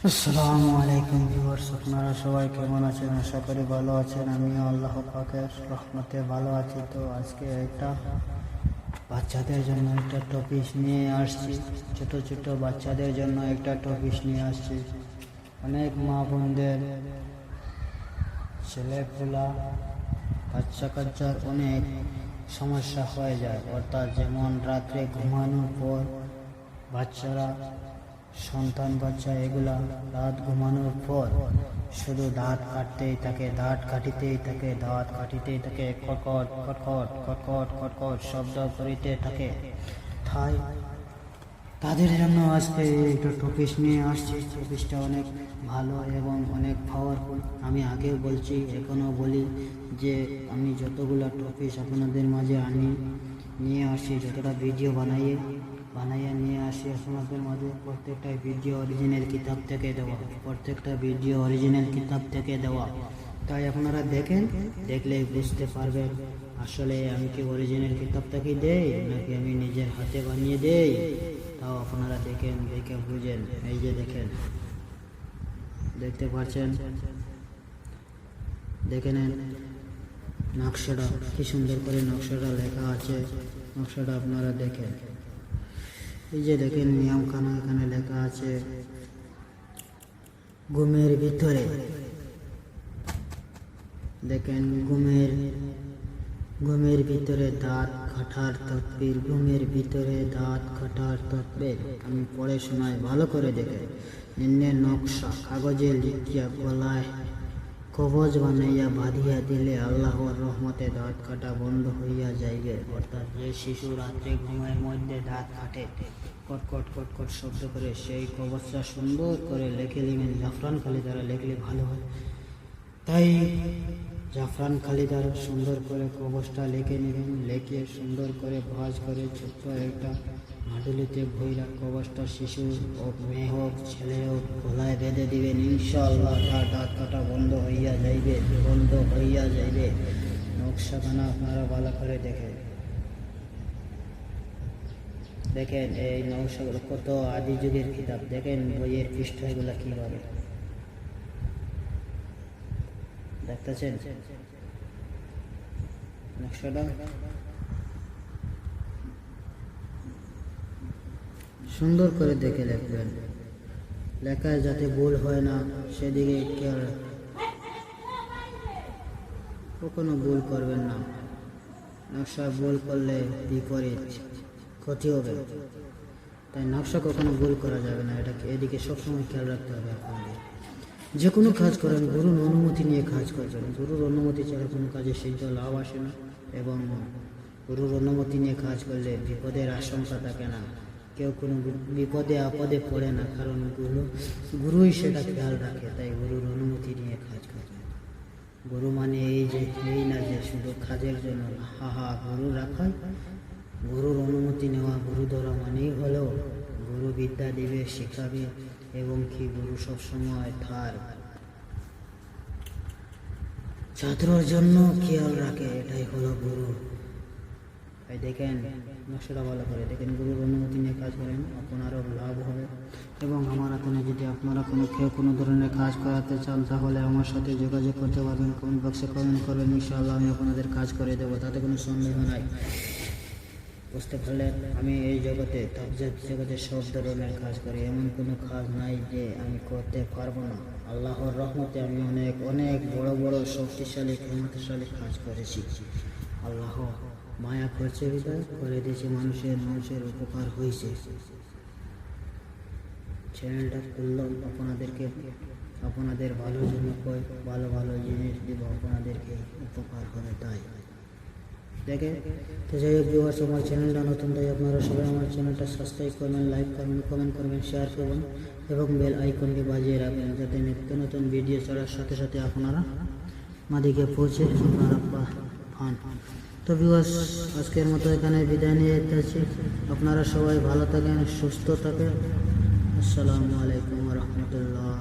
আসসালামু আলাইকুম ভিউয়ার্স, আপনারা সবাই কেমন আছেন? আশা করি ভালো আছেন। আমিও আল্লাহ পাকের রহমতে ভালো আছি। তো আজকে একটা বাচ্চাদের জন্য একটা টপিক নিয়ে আসছি। ছোট ছোট বাচ্চাদের জন্য একটা টপিক নিয়ে আসছি। অনেক মা বোনদের ছেলেপুলা বাচ্চা কাচ্চার অনেক সমস্যা হয়ে যায়, অর্থাৎ যেমন রাত্রে ঘুমানোর পর বাচ্চারা বাচ্চা এগুলা রাত ঘুমানোর পর শুধু দাঁত কাটিতেই থাকে, কটকট কটকট কটকট কটকট শব্দ করিতে থাকে। তাই তাদের জন্য আজকে একটা টপিক নিয়ে আসছি। টপিকটা অনেক ভালো এবং অনেক পাওয়ারফুল। আমি আগেও বলছি, এখনও বলি যে আমি যতগুলো টপিক আপনাদের মাঝে নিয়ে আসি, যতটা ভিডিও বানাইয়ে নিয়ে আসি আপনাদের মাঝে, প্রত্যেকটা ভিডিও অরিজিনাল কিতাব থেকে দেওয়া। তাই আপনারা দেখলেই বুঝতে পারবেন আসলে আমি কি অরিজিনাল কিতাব থেকে দেই নাকি আমি নিজের হাতে বানিয়ে দেই। তাও আপনারা দেখে বুঝেন। এই যে দেখতে পাচ্ছেন, দেখে নেন নকশাটা, কি সুন্দর করে নকশাটা লেখা আছে। নকশাটা আপনারা দেখেন। এই যে দেখেন নিয়মখানা এখানে লেখা আছে। ঘুমের ভিতরে দেখেন, ঘুমের ভিতরে দাঁত কাটার তকবীর, ঘুমের ভিতরে দাঁত কাটার তকবীর। আমি পড়ে শোনাই, ভালো করে দেখেন। নিম্নে নকশা কাগজে লিখিয়া গলায় কবজ বানাইয়া বাঁধিয়া দিলে আল্লাহর রহমতে দাঁত কাটা বন্ধ হইয়া যাইবে। অর্থাৎ যে শিশু রাত্রে ঘুমের মধ্যে দাঁত কাটে কটকট কটকট শব্দ করে, সেই কবজটা সুন্দর করে লেখে নেবেন। জাফরান খালি দ্বারা লেখলে ভালো হয়। তাই জাফরান খালি দ্বারা সুন্দর করে কবজটা লিখে নেবেন। লিখে সুন্দর করে ভাঁজ করে ছোট্ট একটা হাঁটুলিতে ভৈরা কবজটা শিশু হোক, মেয়ে হোক, ছেলে হোক, গলায় বেঁধে দিবেন। ইনশাআল্লাহ তার দাঁত কাটা বন্ধ হইয়া যাইবে। নকশাখানা আপনারা ভালো করে দেখেন। এই নকশাগুলো কত আদি যুগের কিতাব। দেখেন বইয়ের পৃষ্ঠাগুলো কিভাবে দেখতেছেন। নকশাটা সুন্দর করে দেখে লিখবেন। লেখায় যাতে ভুল হয় না সেদিকে কখনো ভুল করবেন না। নকশা ভুল করলে বিপরীত ক্ষতি হবে। তাই নকশা কখনো ভুল করা যাবে না। এদিকে সবসময় খেয়াল রাখতে হবে। আপনাদের যে কোনো কাজ করেন গুরুর অনুমতি নিয়ে কাজ করবেন। গুরুর অনুমতি ছাড়া কোনো কাজে সিদ্ধ লাভ আসে না, এবং গুরুর অনুমতি নিয়ে কাজ করলে বিপদের আশঙ্কা থাকে না। কেউ কোনো বিপদে আপদে পড়ে না, কারণ গুরুই সেটা খেয়াল রাখে। তাই গুরুর অনুমতি নিয়ে কাজ করবেন। গুরু মানে এই না যে শুধু কাজের জন্য। গুরু রাখা, গুরুর অনুমতি নেওয়া, গুরু ধরা মানেই হলো গুরু বিদ্যা দিবে, শিখাবে, এবং কি গুরু সবসময় তার ছাত্রর জন্য খেয়াল রাখে। এটাই হলো গুরু। তাই দেখেন নকশাটা ভালো করে দেখেন। গুরুর অনুমতি নিয়ে কাজ করেন, আপনারও লাভ হবে। এবং আমার এখানে যদি আপনারা কেউ কোনো ধরনের কাজ করাতে চান, তাহলে আমার সাথে যোগাযোগ করতে পারবেন। কমেন্ট বক্সে কমেন্ট করবেন, ইনশাআল্লাহ আমি আপনাদের কাজ করে দেবো, তাতে কোনো সন্দেহ নাই। বুঝতে পারলেন? আমি এই জগতে সব ধরনের কাজ করি। এমন কোনো কাজ নাই যে আমি করতে পারবো না। আল্লাহর রহমতে আমি অনেক বড় বড় শক্তিশালী ক্ষমতাশালী কাজ করেছি। আল্লাহ মায়া করছে, হৃদয় করে দিয়েছে, মানুষের উপকার হয়েছে। চ্যানেলটা খুললাম আপনাদের ভালোর জন্য। ভালো জিনিস দিব, আপনাদেরকে উপকার হবে। তাই দেখে তো যাই হোক ভিউয়ার্স, আমার চ্যানেলটা নতুন, তাই আপনারা সবাই আমার চ্যানেলটা সাবস্ক্রাইব করবেন, লাইক করবেন, কমেন্ট করবেন, শেয়ার করবেন এবং বেল আইকনটি বাজিয়ে রাখবেন, যাতে নিত্য নতুন ভিডিও ছাড়ার সাথে সাথে আপনারা মাদিকে পৌঁছে আপনারা পান। তো ভিউয়ার্স, আজকের মতো এখানে বিদায় নিয়ে যাচ্ছি। আপনারা সবাই ভালো থাকেন, সুস্থ থাকেন। আসসালামু আলাইকুম ওয়া রাহমাতুল্লাহ।